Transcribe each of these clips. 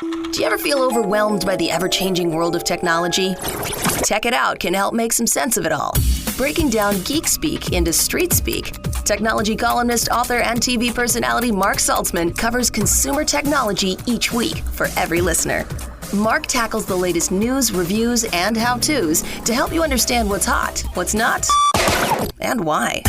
Do you ever feel overwhelmed by the ever-changing world of technology? Tech It Out can help make some sense of it all. Breaking down geek speak into street speak, technology columnist, author, and TV personality Mark Saltzman covers consumer technology each week for every listener. Mark tackles the latest news, reviews, and how-tos to help you understand what's hot, what's not, and why.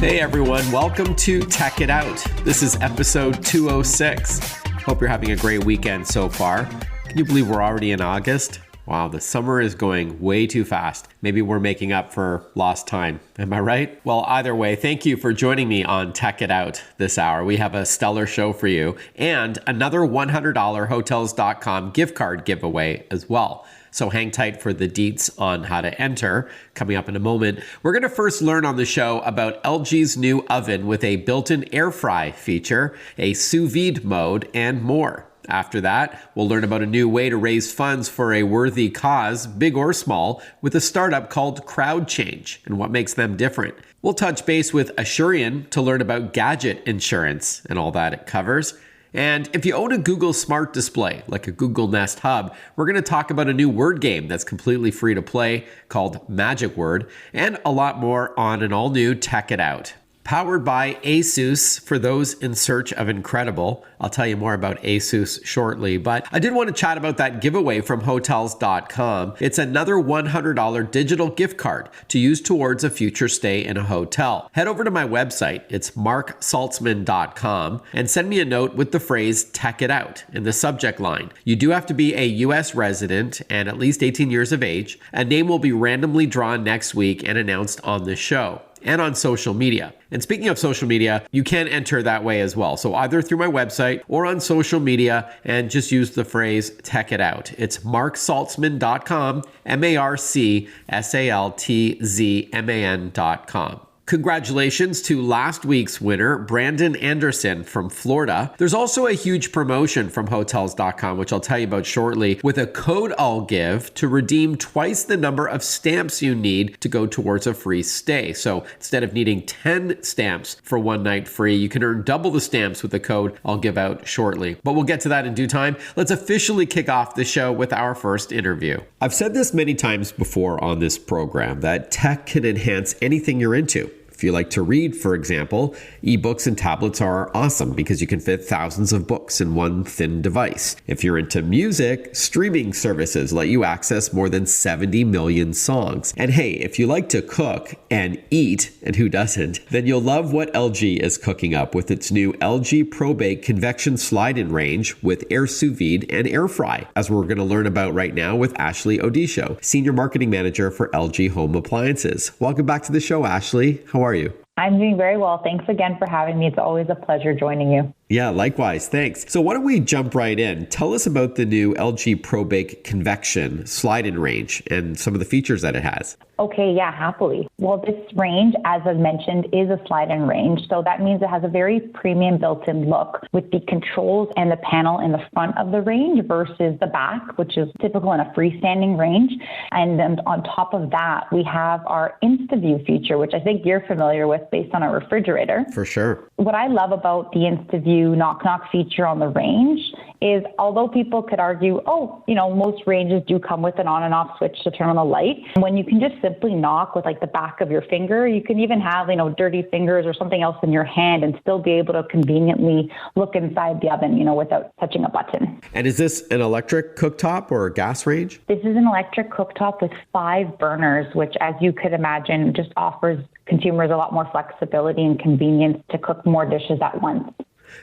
Hey everyone, welcome to Tech It Out. This is episode 206. Hope you're having a great weekend so far. Can you believe we're already in August? Wow, the summer is going way too fast. Maybe we're making up for lost time. Am I right? Well, either way, thank you for joining me on Tech It Out this hour. We have a stellar show for you and another $100 Hotels.com gift card giveaway as well. So hang tight for the deets on how to enter. Coming up in a moment, we're going to first learn on the show about LG's new oven with a built-in air fry feature, a sous vide mode, and more. After that, we'll learn about a new way to raise funds for a worthy cause, big or small, with a startup called CrowdChange and what makes them different. We'll touch base with Ausion to learn about Gadget insurance and all that it covers. And if you own a Google Smart Display, like a Google Nest Hub, we're going to talk about a new word game that's completely free to play called Magic Word, and a lot more on an all-new Tech It Out. Powered by Asus for those in search of incredible. I'll tell you more about Asus shortly, but I did want to chat about that giveaway from Hotels.com. It's another $100 digital gift card to use towards a future stay in a hotel. Head over to my website, it's marksaltzman.com, and send me a note with the phrase Tech It Out in the subject line. You do have to be a US resident and at least 18 years of age. A name will be randomly drawn next week and announced on the show and on social media. And speaking of social media, you can enter that way as well. So either through my website or on social media, and just use the phrase Tech It Out. It's marksaltzman.com, marksaltzman.com. Congratulations to last week's winner, Brandon Anderson from Florida. There's also a huge promotion from Hotels.com, which I'll tell you about shortly, with a code I'll give to redeem twice the number of stamps you need to go towards a free stay. So instead of needing 10 stamps for one night free, you can earn double the stamps with the code I'll give out shortly. But we'll get to that in due time. Let's officially kick off the show with our first interview. I've said this many times before on this program that tech can enhance anything you're into. If you like to read, for example, ebooks and tablets are awesome because you can fit thousands of books in one thin device. If you're into music, streaming services let you access more than 70 million songs. And hey, if you like to cook and eat, and who doesn't, then you'll love what LG is cooking up with its new LG ProBake Convection slide-in range with Air Sous Vide and AirFry, as we're going to learn about right now with Ashley Odisho, Senior Marketing Manager for LG Home Appliances. Welcome back to the show, Ashley. How are you? I'm doing very well. Thanks again for having me. It's always a pleasure joining you. Yeah, likewise. Thanks. So why don't we jump right in? Tell us about the new LG ProBake Convection slide-in range and some of the features that it has. Okay, yeah, happily. Well, this range, as I've mentioned, is a slide-in range. So that means it has a very premium built-in look with the controls and the panel in the front of the range versus the back, which is typical in a freestanding range. And then on top of that, we have our InstaView feature, which I think you're familiar with based on our refrigerator. For sure. What I love about the InstaView knock-knock feature on the range is, although people could argue, most ranges do come with an on and off switch to turn on the light. When you can just simply knock with like the back of your finger, you can even have, dirty fingers or something else in your hand and still be able to conveniently look inside the oven, without touching a button. And is this an electric cooktop or a gas range? This is an electric cooktop with 5 burners, which, as you could imagine, just offers consumers a lot more flexibility and convenience to cook more dishes at once.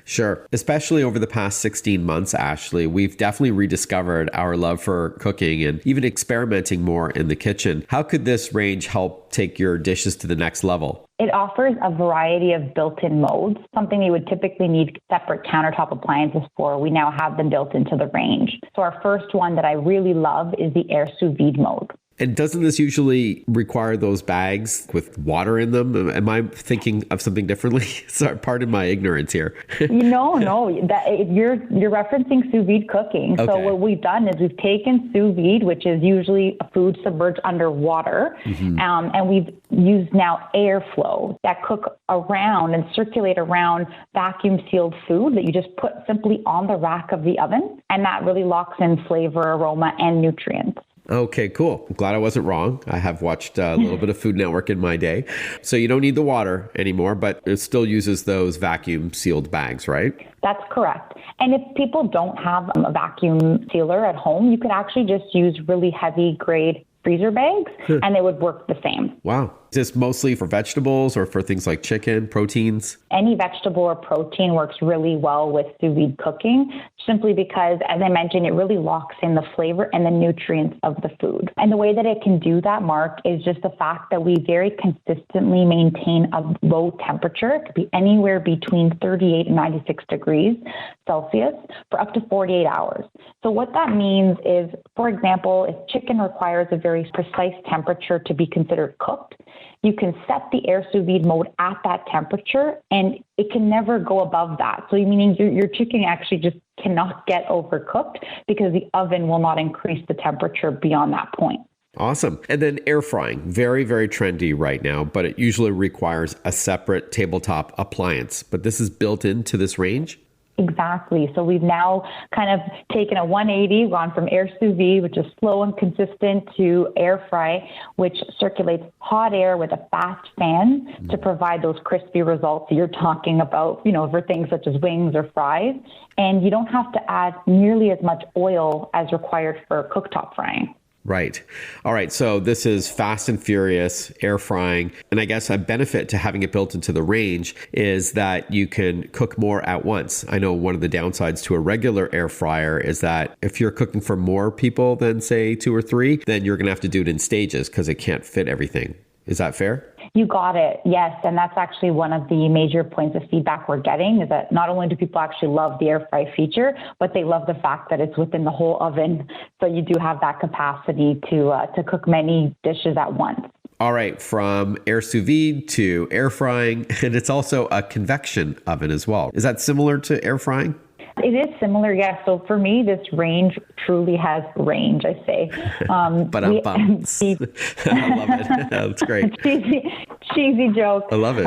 Sure. Especially over the past 16 months, Ashley, we've definitely rediscovered our love for cooking and even experimenting more in the kitchen. How could this range help take your dishes to the next level? It offers a variety of built-in modes, something you would typically need separate countertop appliances for. We now have them built into the range. So our first one that I really love is the Air Sous Vide mode. And doesn't this usually require those bags with water in them? Am I thinking of something differently? Sorry, pardon my ignorance here. No, you're referencing sous vide cooking. Okay. So what we've done is we've taken sous vide, which is usually a food submerged under water, and we've used now airflow that cook around and circulate around vacuum sealed food that you just put simply on the rack of the oven, and that really locks in flavor, aroma, and nutrients. Okay, cool. I'm glad I wasn't wrong. I have watched a little bit of Food Network in my day. So you don't need the water anymore, but it still uses those vacuum sealed bags, right? That's correct. And if people don't have a vacuum sealer at home, you could actually just use really heavy grade freezer bags and they would work the same. Wow. Is this mostly for vegetables or for things like chicken, proteins? Any vegetable or protein works really well with sous vide cooking, simply because, as I mentioned, it really locks in the flavor and the nutrients of the food. And the way that it can do that, Mark, is just the fact that we very consistently maintain a low temperature. It could be anywhere between 38 and 96 degrees Celsius for up to 48 hours. So what that means is, for example, if chicken requires a very precise temperature to be considered cooked, you can set the air sous vide mode at that temperature and it can never go above that. So meaning your chicken actually just cannot get overcooked because the oven will not increase the temperature beyond that point. Awesome. And then air frying, very, very trendy right now, but it usually requires a separate tabletop appliance. But this is built into this range? Exactly. So we've now kind of taken a 180, gone from air sous vide, which is slow and consistent, to air fry, which circulates hot air with a fast fan to provide those crispy results you're talking about, for things such as wings or fries. And you don't have to add nearly as much oil as required for cooktop frying. Right. All right. So this is fast and furious air frying. And I guess a benefit to having it built into the range is that you can cook more at once. I know one of the downsides to a regular air fryer is that if you're cooking for more people than, say, 2 or 3, then you're going to have to do it in stages because it can't fit everything. Is that fair? You got it. Yes. And that's actually one of the major points of feedback we're getting, is that not only do people actually love the air fry feature, but they love the fact that it's within the whole oven. So you do have that capacity to cook many dishes at once. All right. From air sous vide to air frying, and it's also a convection oven as well. Is that similar to air frying? It is similar, yes. So for me, this range truly has range, I say. But I love it. That's great. Cheesy joke. I love it.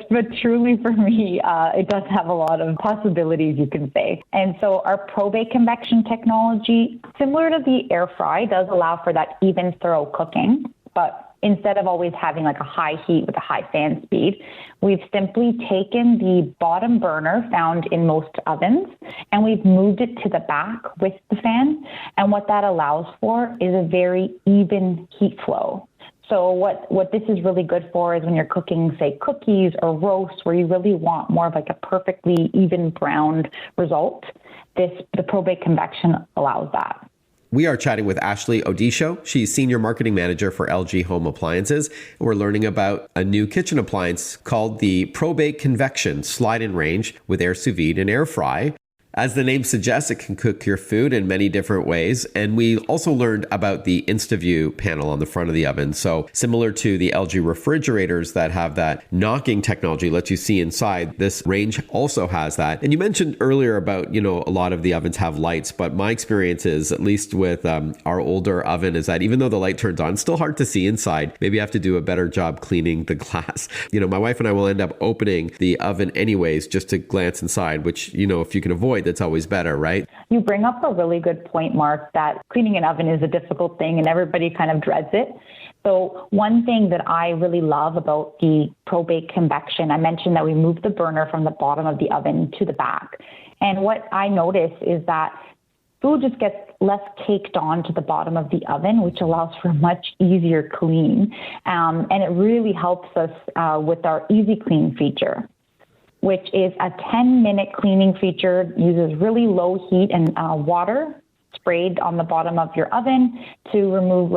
But truly for me, it does have a lot of possibilities, you can say. And so our ProBake convection technology, similar to the air fry, does allow for that even, thorough cooking. But instead of always having like a high heat with a high fan speed, we've simply taken the bottom burner found in most ovens and we've moved it to the back with the fan. And what that allows for is a very even heat flow. So what this is really good for is when you're cooking, say, cookies or roasts, where you really want more of like a perfectly even browned result, the ProBake convection allows that. We are chatting with Ashley Odisho. She's Senior Marketing Manager for LG Home Appliances. And we're learning about a new kitchen appliance called the ProBake Convection Slide-In Range with air sous vide and air fry. As the name suggests, it can cook your food in many different ways. And we also learned about the InstaView panel on the front of the oven. So similar to the LG refrigerators that have that knocking technology, lets you see inside, this range also has that. And you mentioned earlier about, a lot of the ovens have lights, but my experience is, at least with our older oven, is that even though the light turns on, it's still hard to see inside. Maybe I have to do a better job cleaning the glass. My wife and I will end up opening the oven anyways, just to glance inside, which, if you can avoid, that's always better, right? You bring up a really good point, Mark, that cleaning an oven is a difficult thing and everybody kind of dreads it. So one thing that I really love about the ProBake convection, I mentioned that we moved the burner from the bottom of the oven to the back. And what I notice is that food just gets less caked on to the bottom of the oven, which allows for a much easier clean. And it really helps us with our Easy Clean feature, which is a 10-minute cleaning feature, uses really low heat and water sprayed on the bottom of your oven to remove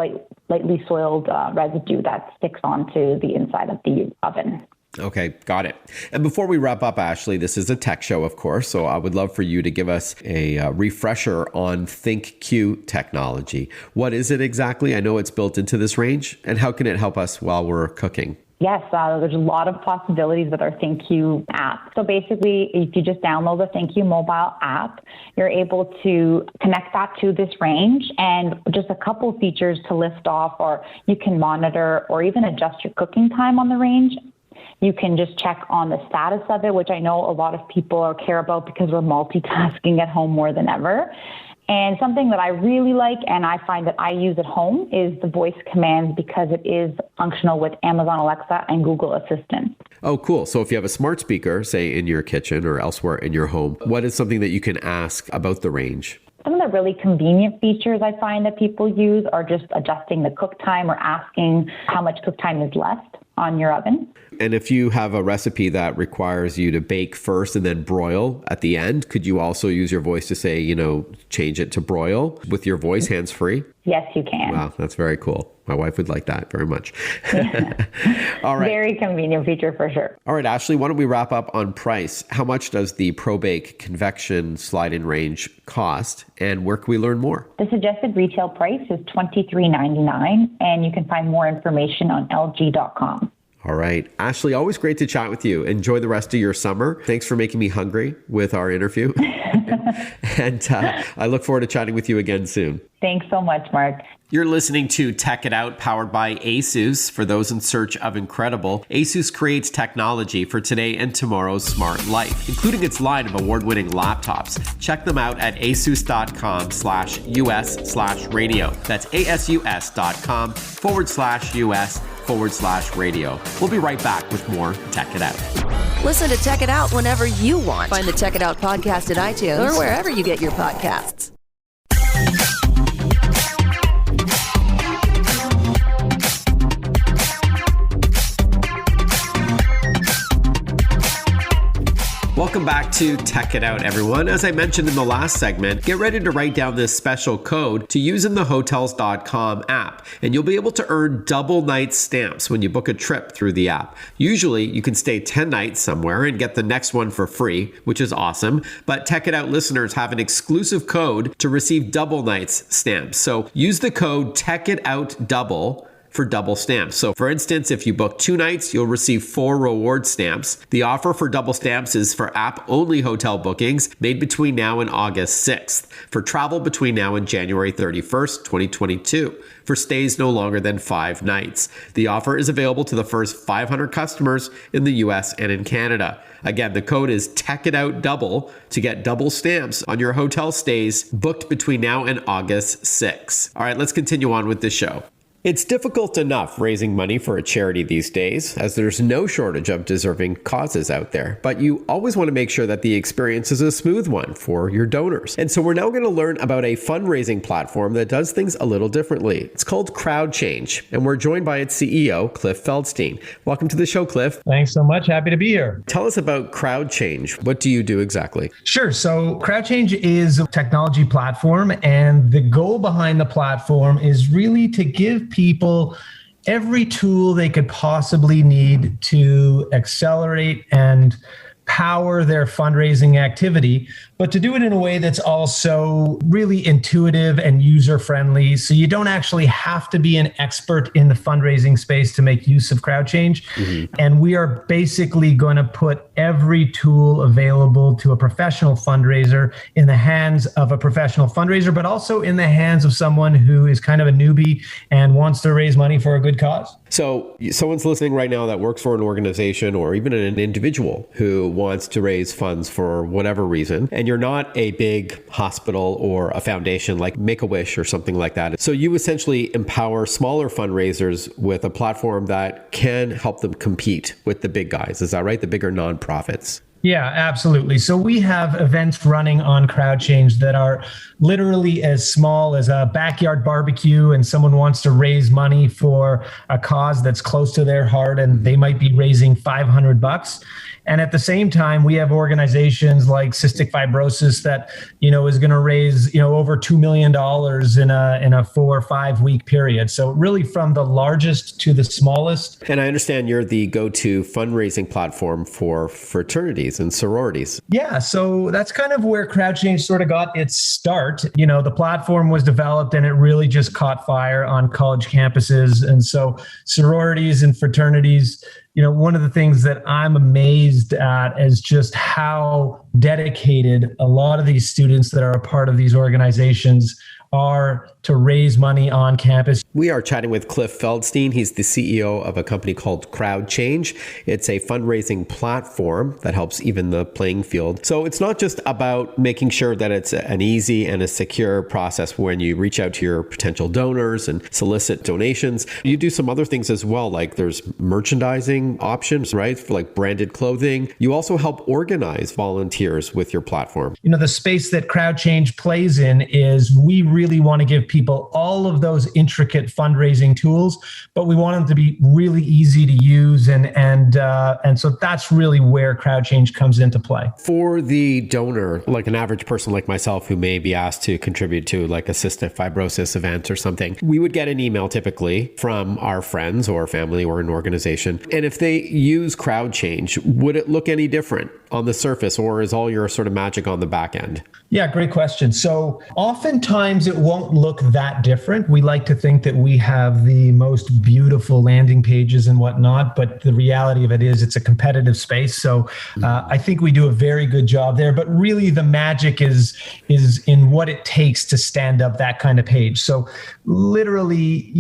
lightly soiled residue that sticks onto the inside of the oven. Okay, got it. And before we wrap up, Ashley, this is a tech show, of course, so I would love for you to give us a refresher on ThinkQ technology. What is it exactly? I know it's built into this range, and how can it help us while we're cooking? Yes, there's a lot of possibilities with our ThinkQ app. So basically, if you just download the ThinkQ mobile app, you're able to connect that to this range, and just a couple features to list off, or you can monitor or even adjust your cooking time on the range. You can just check on the status of it, which I know a lot of people care about because we're multitasking at home more than ever. And something that I really like, and I find that I use at home, is the voice commands, because it is functional with Amazon Alexa and Google Assistant. Oh, cool. So if you have a smart speaker, say in your kitchen or elsewhere in your home, what is something that you can ask about the range? Some of the really convenient features I find that people use are just adjusting the cook time or asking how much cook time is left on your oven. And if you have a recipe that requires you to bake first and then broil at the end, could you also use your voice to say, change it to broil with your voice hands-free? Yes, you can. Wow, that's very cool. My wife would like that very much. All right. Very convenient feature for sure. All right, Ashley, why don't we wrap up on price? How much does the ProBake Convection slide-in range cost, and where can we learn more? The suggested retail price is $23.99, and you can find more information on lg.com. All right. Ashley, always great to chat with you. Enjoy the rest of your summer. Thanks for making me hungry with our interview. And I look forward to chatting with you again soon. Thanks so much, Mark. You're listening to Tech It Out, powered by Asus. For those in search of incredible, Asus creates technology for today and tomorrow's smart life, including its line of award-winning laptops. Check them out at asus.com/US/radio. That's asus.com/US/radio. We'll be right back with more Tech It Out. Listen to Tech It Out whenever you want. Find the Tech It Out podcast at iTunes or wherever you get your podcasts. Welcome back to Tech It Out, everyone. As I mentioned in the last segment, get ready to write down this special code to use in the Hotels.com app, and you'll be able to earn double night stamps when you book a trip through the app. Usually, you can stay 10 nights somewhere and get the next one for free, which is awesome, but Tech It Out listeners have an exclusive code to receive double nights stamps. So use the code TechItOutDouble for double stamps. So for instance, if you book 2 nights, you'll receive 4 reward stamps. The offer for double stamps is for app-only hotel bookings made between now and August 6th, for travel between now and January 31st, 2022, for stays no longer than 5 nights. The offer is available to the first 500 customers in the US and in Canada. Again, the code is TechItOutDouble to get double stamps on your hotel stays booked between now and August 6th. All right, let's continue on with the show. It's difficult enough raising money for a charity these days, as there's no shortage of deserving causes out there. But you always want to make sure that the experience is a smooth one for your donors. And so we're now going to learn about a fundraising platform that does things a little differently. It's called CrowdChange, and we're joined by its CEO, Cliff Feldstein. Welcome to the show, Cliff. Thanks so much. Happy to be here. Tell us about CrowdChange. What do you do exactly? Sure. So CrowdChange is a technology platform, and the goal behind the platform is really to give people every tool they could possibly need to accelerate and power their fundraising activity, but to do it in a way that's also really intuitive and user-friendly. So you don't actually have to be an expert in the fundraising space to make use of CrowdChange. Mm-hmm. And we are basically going to put every tool available to a professional fundraiser in the hands of a professional fundraiser, but also in the hands of someone who is kind of a newbie and wants to raise money for a good cause. So someone's listening right now that works for an organization or even an individual who wants to raise funds for whatever reason, and you're not a big hospital or a foundation like Make-A-Wish or something like that. So you essentially empower smaller fundraisers with a platform that can help them compete with the big guys. Is that right? The bigger nonprofits. Yeah, absolutely. So we have events running on CrowdChange that are literally as small as a backyard barbecue, and someone wants to raise money for a cause that's close to their heart, and they might be raising $500. And at the same time, we have organizations like Cystic Fibrosis that, is going to raise, over $2 million in a 4 or 5 week period. So really from the largest to the smallest. And I understand you're the go-to fundraising platform for fraternities and sororities. Yeah, so that's kind of where CrowdChange sort of got its start. The platform was developed and it really just caught fire on college campuses. And so sororities and fraternities, one of the things that I'm amazed at is just how dedicated a lot of these students that are a part of these organizations are to raise money on campus. We are chatting with Cliff Feldstein. He's the CEO of a company called CrowdChange. It's a fundraising platform that helps even the playing field. So it's not just about making sure that it's an easy and a secure process when you reach out to your potential donors and solicit donations. You do some other things as well, like there's merchandising options, right? For like branded clothing. You also help organize volunteers with your platform. The space that CrowdChange plays in is we really want to give people all of those intricate fundraising tools, but we want them to be really easy to use. And so that's really where CrowdChange comes into play. For the donor, like an average person like myself who may be asked to contribute to like a cystic fibrosis event or something, we would get an email typically from our friends or family or an organization. And if they use CrowdChange, would it look any different on the surface, or is all your sort of magic on the back end? Yeah, great question. So oftentimes it won't look that different. We like to think that we have the most beautiful landing pages and whatnot, but the reality of it is it's a competitive space. So I think we do a very good job there, but really the magic is in what it takes to stand up that kind of page. So literally,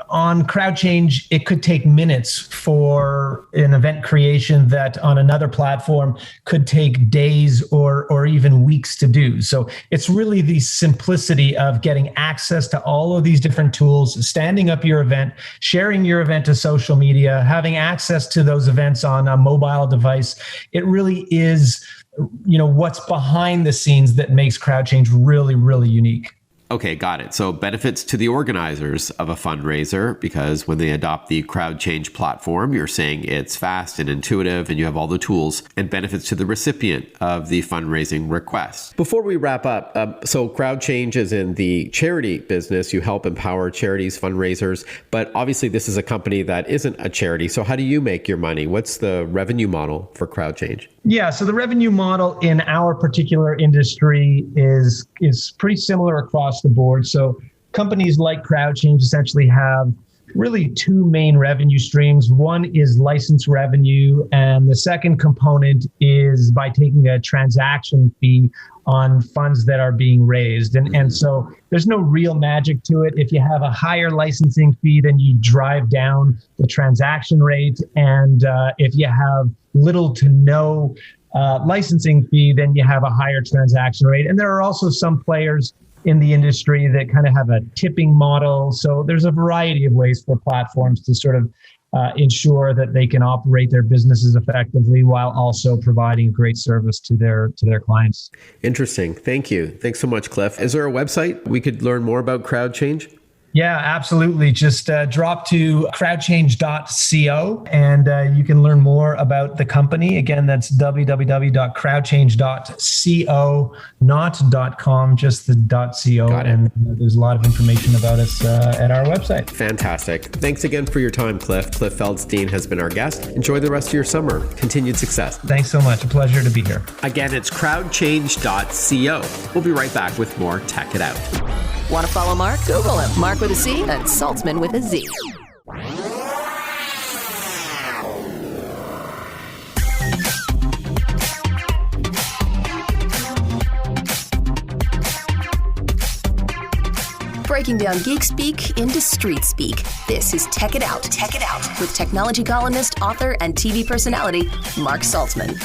on CrowdChange, it could take minutes for an event creation that on another platform could take days or even weeks to do. So it's really the simplicity of getting access to all of these different tools, standing up your event, sharing your event to social media, having access to those events on a mobile device. It really is, what's behind the scenes that makes CrowdChange really, really unique. Okay, got it. So benefits to the organizers of a fundraiser, because when they adopt the CrowdChange platform, you're saying it's fast and intuitive and you have all the tools, and benefits to the recipient of the fundraising request. Before we wrap up, so CrowdChange is in the charity business. You help empower charities, fundraisers, but obviously this is a company that isn't a charity. So how do you make your money? What's the revenue model for CrowdChange? Yeah, so the revenue model in our particular industry is pretty similar across the board. So companies like CrowdChange essentially have really two main revenue streams. One is license revenue, and the second component is by taking a transaction fee on funds that are being raised. And so there's no real magic to it. If you have a higher licensing fee, then you drive down the transaction rate. And if you have little to no licensing fee, then you have a higher transaction rate. And there are also some players in the industry that kind of have a tipping model. So there's a variety of ways for platforms to sort of ensure that they can operate their businesses effectively while also providing great service to their clients. Interesting. Thank you. Thanks so much, Cliff. Is there a website we could learn more about CrowdChange? Yeah, absolutely. Just drop to crowdchange.co and you can learn more about the company. Again, that's www.crowdchange.co, not .com, just the .co. Got it. And there's a lot of information about us at our website. Fantastic. Thanks again for your time, Cliff. Cliff Feldstein has been our guest. Enjoy the rest of your summer. Continued success. Thanks so much. A pleasure to be here. Again, it's crowdchange.co. We'll be right back with more Tech It Out. Want to follow Mark? Google him. Mark with a C and Saltzman with a Z. Breaking down geek speak into street speak. This is Tech It Out. Tech It Out with technology columnist, author, and TV personality Mark Saltzman.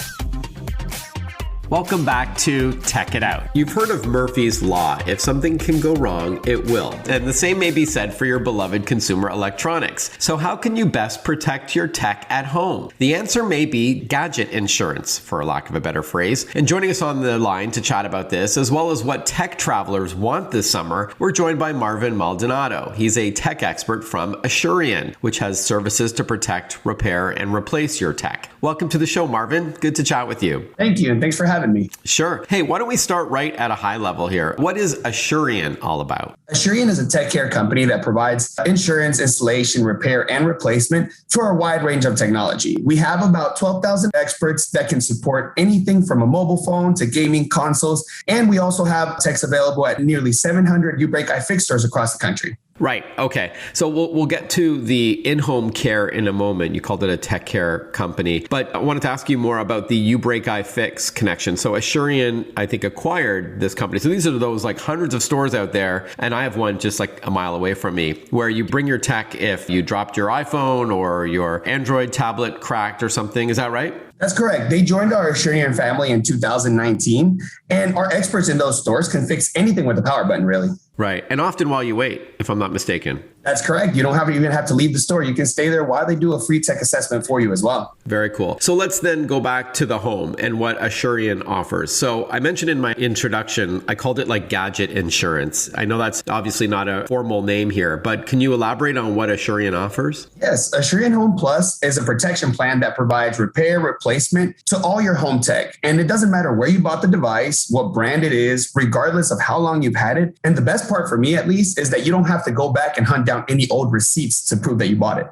Welcome back to Tech It Out. You've heard of Murphy's Law. If something can go wrong, it will. And the same may be said for your beloved consumer electronics. So how can you best protect your tech at home? The answer may be Gadget insurance, for lack of a better phrase. And joining us on the line to chat about this, as well as what tech travelers want this summer, we're joined by Marvin Maldonado. He's a tech expert from Ausion, which has services to protect, repair, and replace your tech. Welcome to the show, Marvin. Good to chat with you. Thank you, and thanks for having me. Sure. Hey, why don't we start right at a high level here? What is Ausion all about? Ausion is a tech care company that provides insurance, installation, repair, and replacement for a wide range of technology. We have about 12,000 experts that can support anything from a mobile phone to gaming consoles, and we also have techs available at nearly 700 uBreakiFix stores across the country. Right. Okay. So we'll get to the in-home care in a moment. You called it a tech care company, but I wanted to ask you more about the uBreakiFix connection. So Ausion, I think, acquired this company. So these are those like hundreds of stores out there, and I have one just like a mile away from me, where you bring your tech if you dropped your iPhone or your Android tablet cracked or something. Is that right? That's correct. They joined our Ausion family in 2019, and our experts in those stores can fix anything with the power button, really. Right. And often while you wait, if I'm not mistaken. That's correct. You don't even have to leave the store. You can stay there while they do a free tech assessment for you as well. Very cool. So let's then go back to the home and what Ausion offers. So I mentioned in my introduction, I called it like Gadget insurance. I know that's obviously not a formal name here, but can you elaborate on what Ausion offers? Yes. Ausion Home Plus is a protection plan that provides repair, replacement to all your home tech. And it doesn't matter where you bought the device, what brand it is, regardless of how long you've had it. And the best part for me, at least, is that you don't have to go back and hunt down any old receipts to prove that you bought it.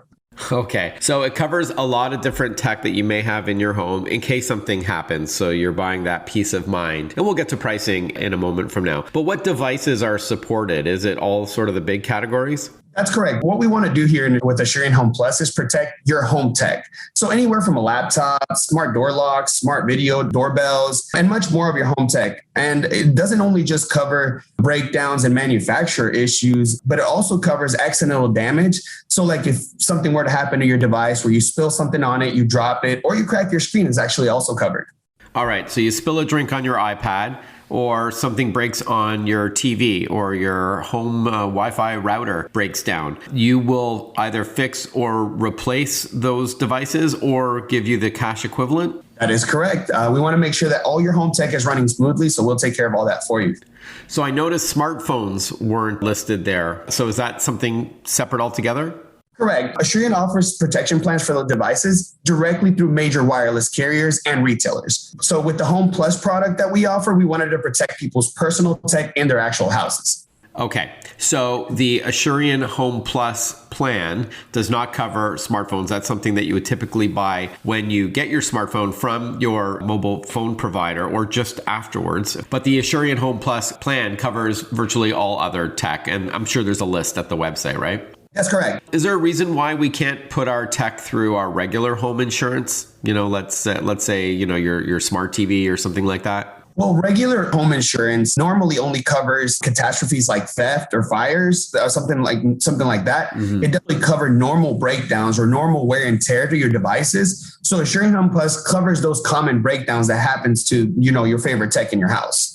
Okay. So it covers a lot of different tech that you may have in your home in case something happens. So you're buying that peace of mind. And we'll get to pricing in a moment from now. But what devices are supported? Is it all sort of the big categories? That's correct. What we want to do here with Ausion Home Plus is protect your home tech. So anywhere from a laptop, smart door locks, smart video doorbells, and much more of your home tech. And it doesn't only just cover breakdowns and manufacturer issues, but it also covers accidental damage. So like if something were to happen to your device where you spill something on it, you drop it, or you crack your screen, is actually also covered. All right. So you spill a drink on your iPad, or something breaks on your TV, or your home Wi-Fi router breaks down. You will either fix or replace those devices or give you the cash equivalent? That is correct. We want to make sure that all your home tech is running smoothly, so we'll take care of all that for you. So I noticed smartphones weren't listed there. So is that something separate altogether? Correct. Ausion offers protection plans for those devices directly through major wireless carriers and retailers. So with the Home Plus product that we offer, we wanted to protect people's personal tech in their actual houses. Okay. So the Ausion Home Plus plan does not cover smartphones. That's something that you would typically buy when you get your smartphone from your mobile phone provider or just afterwards. But the Ausion Home Plus plan covers virtually all other tech. And I'm sure there's a list at the website, right? That's correct. Is there a reason why we can't put our tech through our regular home insurance? You know, let's say, you know, your smart TV or something like that. Well, regular home insurance normally only covers catastrophes like theft or fires, or something like that. Mm-hmm. It doesn't cover normal breakdowns or normal wear and tear to your devices. So Ausion Home Plus covers those common breakdowns that happens to, you know, your favorite tech in your house.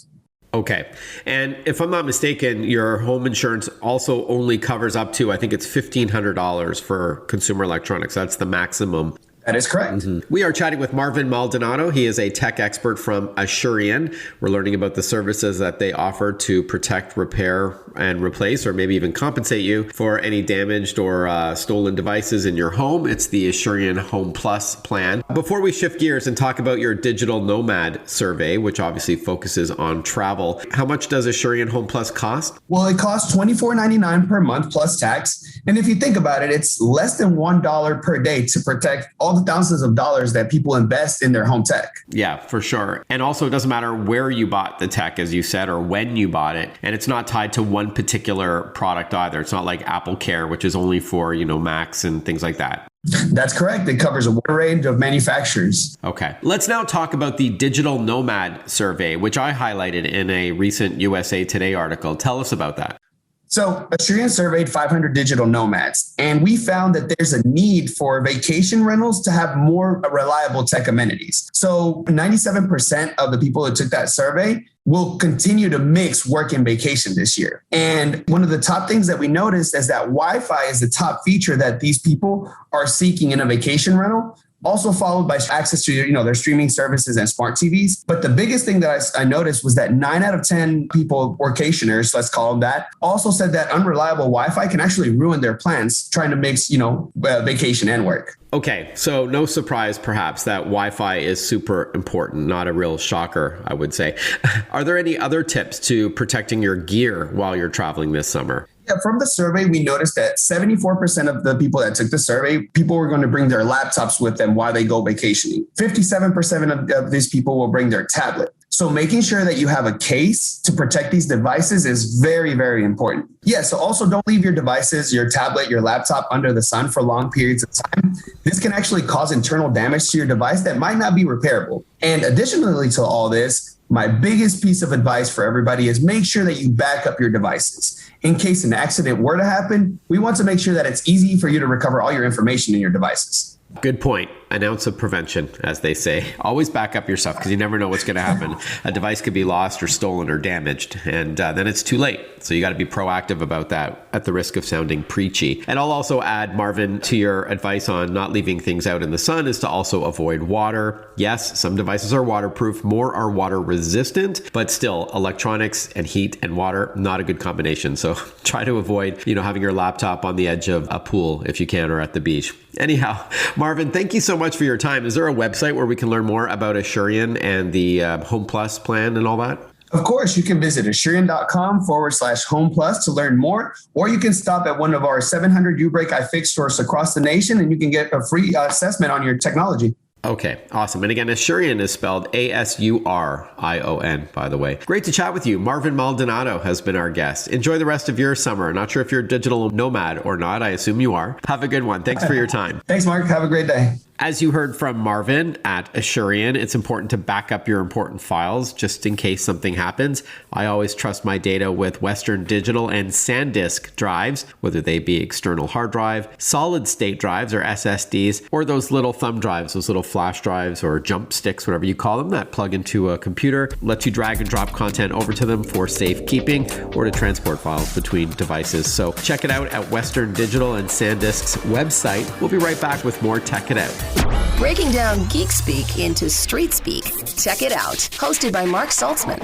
Okay. And if I'm not mistaken, your home insurance also only covers up to, I think it's $1,500 for consumer electronics. That's the maximum. That is correct. Mm-hmm. We are chatting with Marvin Maldonado. He is a tech expert from Ausion. We're learning about the services that they offer to protect, repair, and replace, or maybe even compensate you for any damaged or stolen devices in your home. It's the Ausion Home Plus plan. Before we shift gears and talk about your digital nomad survey, which obviously focuses on travel, how much does Ausion Home Plus cost? Well, it costs $24.99 per month plus tax. And if you think about it, it's less than $1 per day to protect all the thousands of dollars that people invest in their home tech. Yeah, for sure. And also, it doesn't matter where you bought the tech, as you said, or when you bought it. And it's not tied to one particular product either. It's not like Apple Care, which is only for, you know, Macs and things like that. That's correct. It covers a wide range of manufacturers. Okay. Let's now talk about the Digital Nomad Survey, which I highlighted in a recent USA Today article. Tell us about that. So Asurion surveyed 500 digital nomads, and we found that there's a need for vacation rentals to have more reliable tech amenities. So 97% of the people that took that survey will continue to mix work and vacation this year. And one of the top things that we noticed is that Wi-Fi is the top feature that these people are seeking in a vacation rental, also followed by access to their streaming services and smart TVs. But the biggest thing that I noticed was that 9 out of 10 people, workationers, let's call them that, also said that unreliable Wi-Fi can actually ruin their plans trying to mix, vacation and work. Okay, so no surprise perhaps that Wi-Fi is super important, not a real shocker, I would say. Are there any other tips to protecting your gear while you're traveling this summer? Yeah, from the survey, we noticed that 74% of the people that took the survey, people were going to bring their laptops with them while they go vacationing. 57% of these people will bring their tablet. So making sure that you have a case to protect these devices is very, very important. Yeah, so also don't leave your devices, your tablet, your laptop under the sun for long periods of time. This can actually cause internal damage to your device that might not be repairable. And additionally to all this, my biggest piece of advice for everybody is make sure that you back up your devices. In case an accident were to happen, we want to make sure that it's easy for you to recover all your information in your devices. Good point. An ounce of prevention, as they say. Always back up your stuff because you never know what's going to happen. A device could be lost or stolen or damaged, and then it's too late. So you got to be proactive about that at the risk of sounding preachy. And I'll also add, Marvin, to your advice on not leaving things out in the sun is to also avoid water. Yes, some devices are waterproof, more are water resistant, but still electronics and heat and water, not a good combination. So try to avoid, having your laptop on the edge of a pool if you can, or at the beach. Anyhow, Marvin, thank you so much for your time. Is there a website where we can learn more about Asurion and the Home Plus plan and all that? Of course, you can visit Asurion.com/Home Plus to learn more, or you can stop at one of our 700 uBreakiFix stores across the nation and you can get a free assessment on your technology. Okay, awesome. And again, Asurion is spelled Asurion, by the way. Great to chat with you. Marvin Maldonado has been our guest. Enjoy the rest of your summer. Not sure if you're a digital nomad or not. I assume you are. Have a good one. Thanks for your time. Thanks, Mark. Have a great day. As you heard from Marvin at Asurion, it's important to back up your important files just in case something happens. I always trust my data with Western Digital and SanDisk drives, whether they be external hard drive, solid state drives or SSDs, or those little thumb drives, those little flash drives or jump sticks, whatever you call them, that plug into a computer, let you drag and drop content over to them for safekeeping or to transport files between devices. So check it out at Western Digital and SanDisk's website. We'll be right back with more Tech It Out. Breaking down geek speak into street speak. Check it out. Hosted by Mark Saltzman.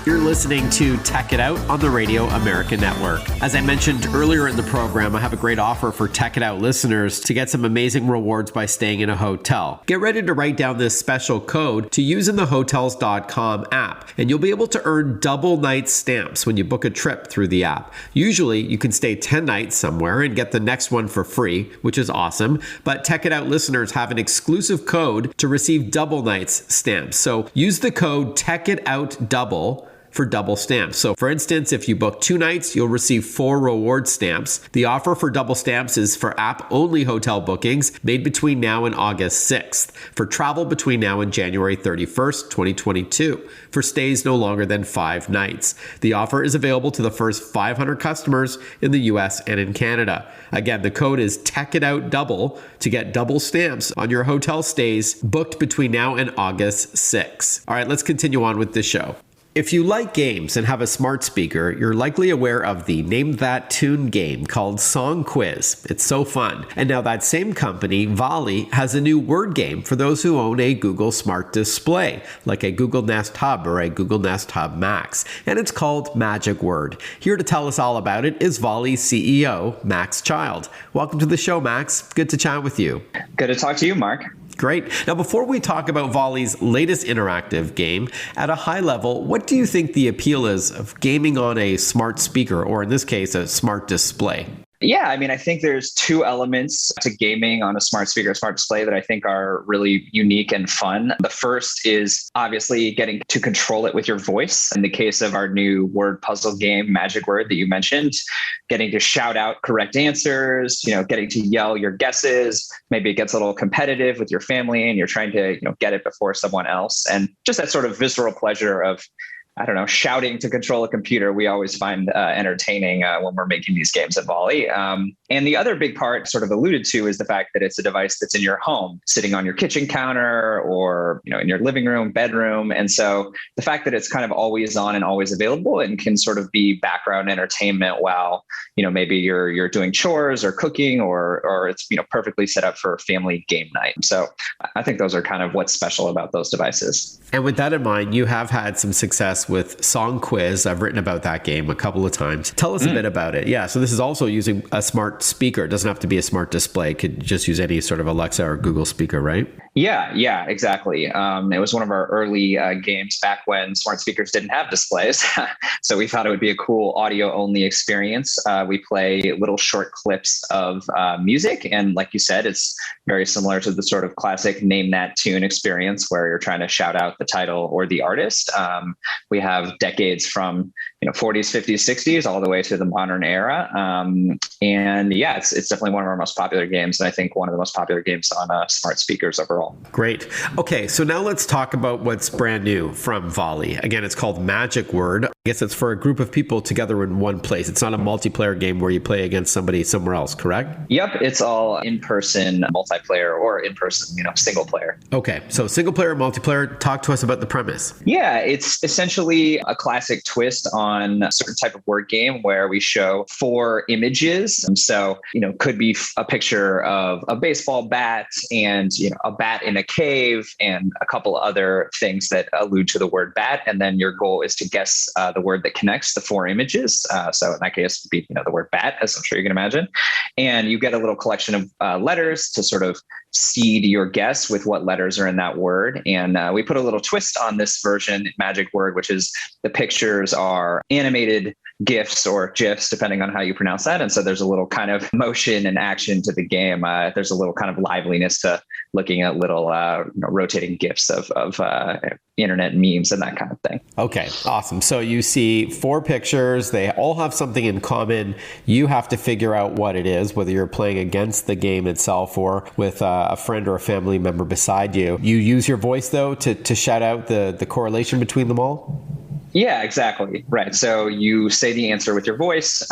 You're listening to Tech It Out on the Radio America Network. As I mentioned earlier in the program, I have a great offer for Tech It Out listeners to get some amazing rewards by staying in a hotel. Get ready to write down this special code to use in the Hotels.com app, and you'll be able to earn double night stamps when you book a trip through the app. Usually, you can stay 10 nights somewhere and get the next one for free, which is awesome. But Tech It Out listeners have an exclusive code to receive double nights stamps. So use the code TechItOutDouble for double stamps. So for instance, if you book 2 nights, you'll receive 4 reward stamps. The offer for double stamps is for app-only hotel bookings made between now and August 6th, for travel between now and January 31st, 2022, for stays no longer than 5 nights. The offer is available to the first 500 customers in the US and in Canada. Again, the code is TechItOutDouble to get double stamps on your hotel stays booked between now and August 6th. All right, let's continue on with this show. If you like games and have a smart speaker, you're likely aware of the Name That Tune game called Song Quiz. It's so fun. And now that same company, Volley, has a new word game for those who own a Google Smart Display, like a Google Nest Hub or a Google Nest Hub Max. And it's called Magic Word. Here to tell us all about it is Volley's CEO, Max Child. Welcome to the show, Max. Good to chat with you. Good to talk to you, Mark. Great. Now, before we talk about Volley's latest interactive game, at a high level, what do you think the appeal is of gaming on a smart speaker, or in this case, a smart display? Yeah, I mean, I think there's two elements to gaming on a smart speaker, smart display that I think are really unique and fun. The first is obviously getting to control it with your voice. In the case of our new word puzzle game, Magic Word, that you mentioned, getting to shout out correct answers, getting to yell your guesses. Maybe it gets a little competitive with your family and you're trying to, get it before someone else. And just that sort of visceral pleasure of, I don't know, shouting to control a computer, we always find entertaining when we're making these games at Volley. And the other big part sort of alluded to is the fact that it's a device that's in your home, sitting on your kitchen counter or, in your living room, bedroom. And so the fact that it's kind of always on and always available and can sort of be background entertainment while, maybe you're doing chores or cooking or it's, perfectly set up for family game night. So I think those are kind of what's special about those devices. And with that in mind, you have had some success with Song Quiz. I've written about that game a couple of times. Tell us a bit about it. Yeah, so this is also using a smart speaker. It doesn't have to be a smart display. It could just use any sort of Alexa or Google speaker, right? Yeah, exactly. It was one of our early games back when smart speakers didn't have displays. So we thought it would be a cool audio only experience. We play little short clips of music. And like you said, it's very similar to the sort of classic name that tune experience where you're trying to shout out the title or the artist. We have decades from 40s, 50s, 60s, all the way to the modern era. And yeah, it's definitely one of our most popular games. And I think one of the most popular games on smart speakers overall. Great. Okay, so now let's talk about what's brand new from Volley. Again, it's called Magic Word. I guess it's for a group of people together in one place. It's not a multiplayer game where you play against somebody somewhere else, correct? Yep, it's all in-person multiplayer or in-person, single player. Okay, so single player, multiplayer. Talk to us about the premise. Yeah, it's essentially a classic twist on a certain type of word game where we show 4 images. So, could be a picture of a baseball bat and, a bat in a cave and a couple other things that allude to the word bat. And then your goal is to guess the word that connects the 4 images. So in that case, it would be, the word bat, as I'm sure you can imagine. And you get a little collection of letters to sort of seed your guess with what letters are in that word. And we put a little twist on this version, Magic Word, which is the pictures are animated GIFs or GIFs, depending on how you pronounce that. And so there's a little kind of motion and action to the game. There's a little kind of liveliness to looking at little rotating GIFs of internet memes and that kind of thing. Okay, awesome. So you see 4 pictures. They all have something in common. You have to figure out what it is, whether you're playing against the game itself or with a friend or a family member beside you. You use your voice, though, to shout out the correlation between them all? Yeah, exactly. Right. So you say the answer with your voice.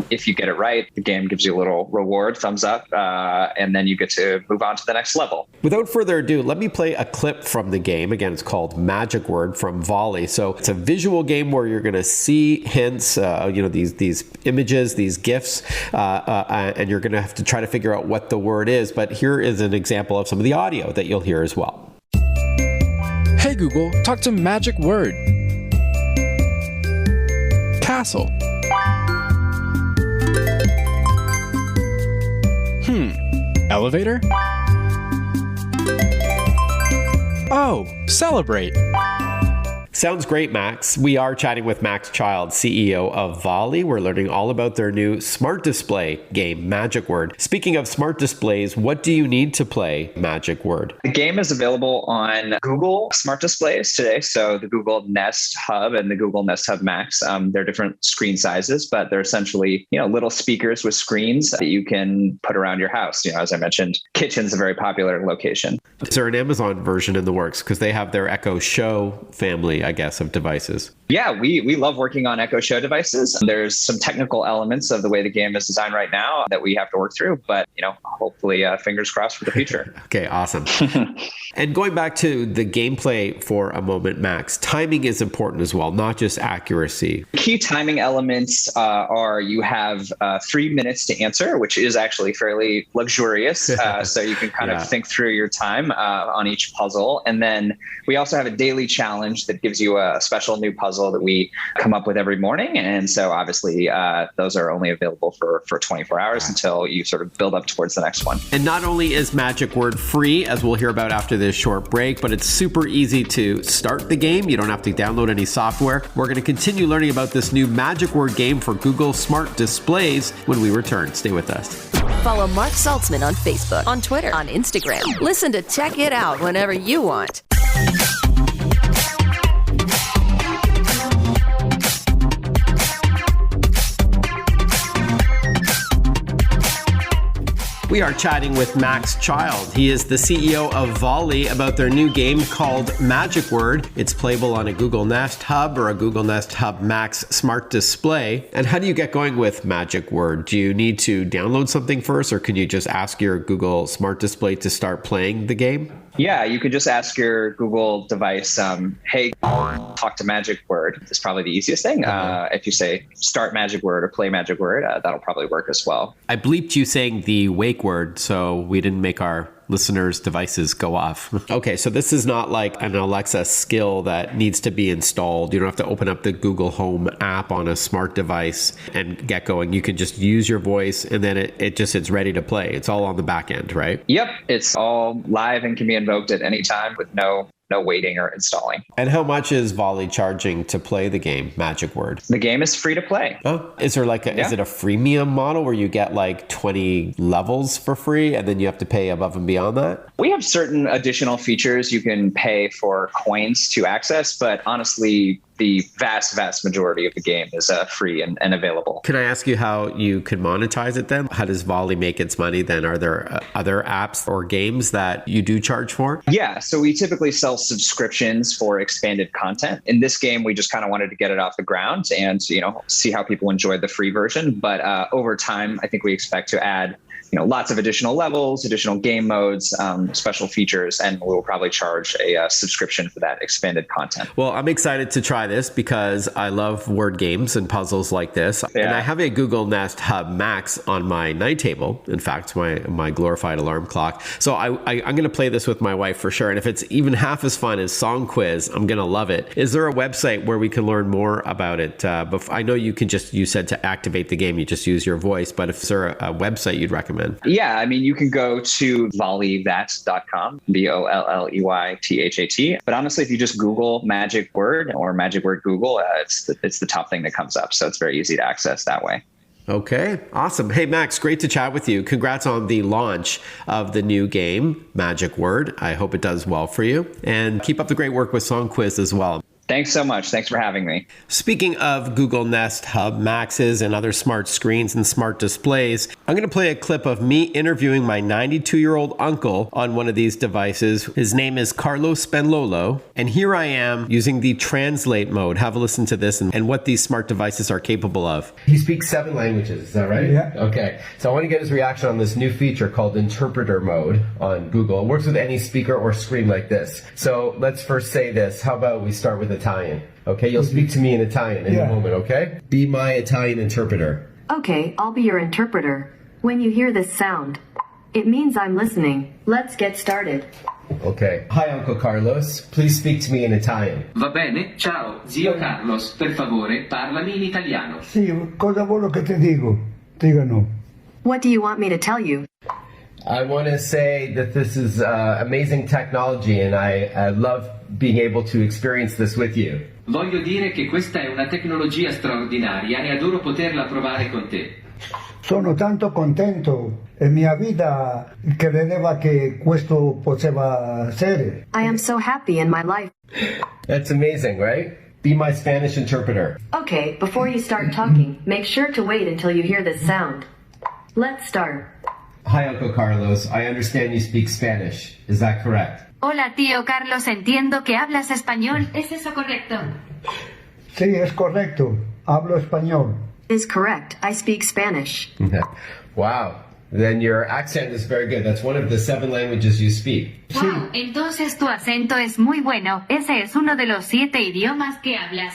If you get it right, the game gives you a little reward, thumbs up, and then you get to move on to the next level. Without further ado, let me play a clip from the game. Again, it's called Magic Word from Volley. So it's a visual game where you're going to see hints, these images, these GIFs, and you're going to have to try to figure out what the word is. But here is an example of some of the audio that you'll hear as well. Hey Google, talk to Magic Word. Castle. Elevator? Oh, celebrate. Sounds great, Max. We are chatting with Max Child, CEO of Volley. We're learning all about their new smart display game, Magic Word. Speaking of smart displays, what do you need to play Magic Word? The game is available on Google smart displays today. So the Google Nest Hub and the Google Nest Hub Max, they're different screen sizes, but they're essentially, little speakers with screens that you can put around your house. As I mentioned, kitchen's a very popular location. Is there an Amazon version in the works? Because they have their Echo Show family, I guess, of devices. Yeah, we love working on Echo Show devices. There's some technical elements of the way the game is designed right now that we have to work through, but hopefully fingers crossed for the future. Okay, awesome. And going back to the gameplay for a moment, Max, timing is important as well, not just accuracy. Key timing elements are you have 3 minutes to answer, which is actually fairly luxurious. So you can kind of think through your time on each puzzle. And then we also have a daily challenge that gives gives you a special new puzzle that we come up with every morning. And so obviously those are only available for 24 hours until you sort of build up towards the next one. And not only is Magic Word free, as we'll hear about after this short break, but it's super easy to start the game. You don't have to download any software. We're going to continue learning about this new Magic Word game for Google Smart Displays when we return. Stay with us. Follow Mark Saltzman on Facebook, on Twitter, on Instagram. Listen to Check It Out whenever you want. We are chatting with Max Child. He is the CEO of Volley about their new game called Magic Word. It's playable on a Google Nest Hub or a Google Nest Hub Max smart display. And how do you get going with Magic Word? Do you need to download something first, or can you just ask your Google smart display to start playing the game? Yeah, you could just ask your Google device, hey, talk to Magic Word. It's probably the easiest thing. If you say start Magic Word or play Magic Word, that'll probably work as well. I bleeped you saying the wake word, so we didn't make our listeners' devices go off. Okay, so this is not like an Alexa skill that needs to be installed. You don't have to open up the Google Home app on a smart device and get going. You can just use your voice and then it's ready to play. It's all on the back end, right? Yep, it's all live and can be invoked at any time with no waiting or installing. And how much is Volley charging to play the game, Magic Word? The game is free to play. Oh, is there is it a freemium model where you get like 20 levels for free and then you have to pay above and beyond that? We have certain additional features you can pay for coins to access, but honestly, the vast majority of the game is free and available. Can I ask you how you could monetize it then? How does Volley make its money then? Are there other apps or games that you do charge for? Yeah, so we typically sell subscriptions for expanded content. In this game, we just kind of wanted to get it off the ground and, see how people enjoyed the free version. But over time, I think we expect to add lots of additional levels, additional game modes, special features, and we'll probably charge a subscription for that expanded content. Well, I'm excited to try this because I love word games and puzzles like this. Yeah. And I have a Google Nest Hub Max on my night table. In fact, my glorified alarm clock. So I'm going to play this with my wife for sure. And if it's even half as fun as Song Quiz, I'm going to love it. Is there a website where we can learn more about it? I know you said to activate the game, you just use your voice, but if there a website you'd recommend? Yeah, you can go to volleybhat.com, VOLLEYTHAT. But honestly, if you just Google Magic Word or Magic Word Google, it's the top thing that comes up. So it's very easy to access that way. Okay, awesome. Hey, Max, great to chat with you. Congrats on the launch of the new game, Magic Word. I hope it does well for you. And keep up the great work with Song Quiz as well. Thanks so much. Thanks for having me. Speaking of Google Nest Hub Maxes and other smart screens and smart displays, I'm going to play a clip of me interviewing my 92-year-old uncle on one of these devices. His name is Carlos Benlolo, and here I am using the translate mode. Have a listen to this and what these smart devices are capable of. He speaks 7 languages, is that right? Yeah. Okay. So I want to get his reaction on this new feature called interpreter mode on Google. It works with any speaker or screen like this. So let's first say this. How about we start with Italian? Okay, you'll speak to me in Italian in a moment, okay? Be my Italian interpreter. Okay, I'll be your interpreter. When you hear this sound, it means I'm listening. Let's get started. Okay. Hi, Uncle Carlos. Please speak to me in Italian. Va bene? Ciao, zio Carlos. Per favore, parlami in italiano. Sì, cosa vuole che ti dico? Digano. What do you want me to tell you? I want to say that this is amazing technology and I love being able to experience this with you. Voglio dire che questa è una tecnologia straordinaria e adoro poterla provare con te. Sono tanto contento e mia vita credeva che questo poteva essere. I am so happy in my life. That's amazing, right? Be my Spanish interpreter. Okay, before you start talking, make sure to wait until you hear this sound. Let's start. Hi, Uncle Carlos. I understand you speak Spanish. Is that correct? Hola, tío Carlos. Entiendo que hablas español. ¿Es eso correcto? Sí, es correcto. Hablo español. Is correct. I speak Spanish. Wow. Then your accent is very good. That's one of the 7 languages you speak. Wow, entonces tu acento es muy bueno. Ese es uno de los 7 idiomas que hablas.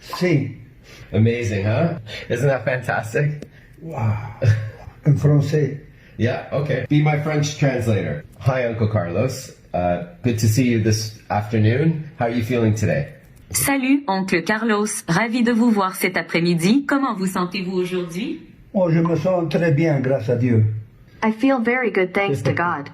Sí. Amazing, huh? Isn't that fantastic? Wow. En francés. Yeah, okay. Be my French translator. Hi, Uncle Carlos. Good to see you this afternoon. How are you feeling today? Salut, oncle Carlos. Ravi de vous voir cet après-midi. Comment vous sentez-vous aujourd'hui? Oh, je me sens très bien, grâce à Dieu. I feel very good, thanks to God.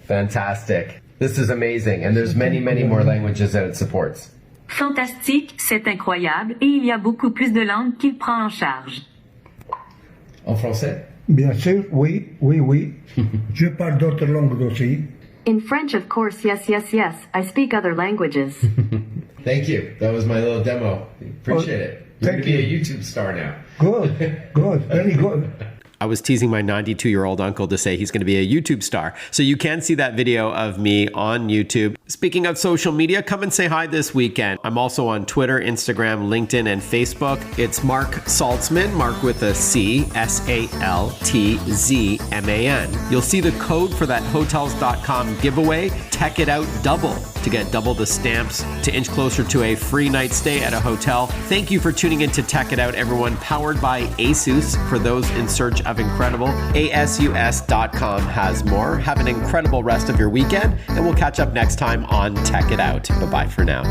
Fantastic. This is amazing. And there's many, many more languages that it supports. Fantastique, c'est incroyable et il y a beaucoup plus de langues qu'il prend en charge. En français? Bien sûr, oui. Je parle d'autres langues aussi. In French, of course, yes. I speak other languages. Thank you. That was my little demo. Appreciate it. You're going to be a YouTube star now. Good, very good. I was teasing my 92-year-old uncle to say he's going to be a YouTube star. So you can see that video of me on YouTube. Speaking of social media, come and say hi this weekend. I'm also on Twitter, Instagram, LinkedIn, and Facebook. It's Mark Saltzman, Mark with a C, SALTZMAN. You'll see the code for that Hotels.com giveaway, Tech It Out Double, to get double the stamps to inch closer to a free night stay at a hotel. Thank you for tuning in to Tech It Out, everyone. Powered by Asus, for those in search of incredible. ASUS.com has more. Have an incredible rest of your weekend, and we'll catch up next time on Tech It Out. Bye-bye for now.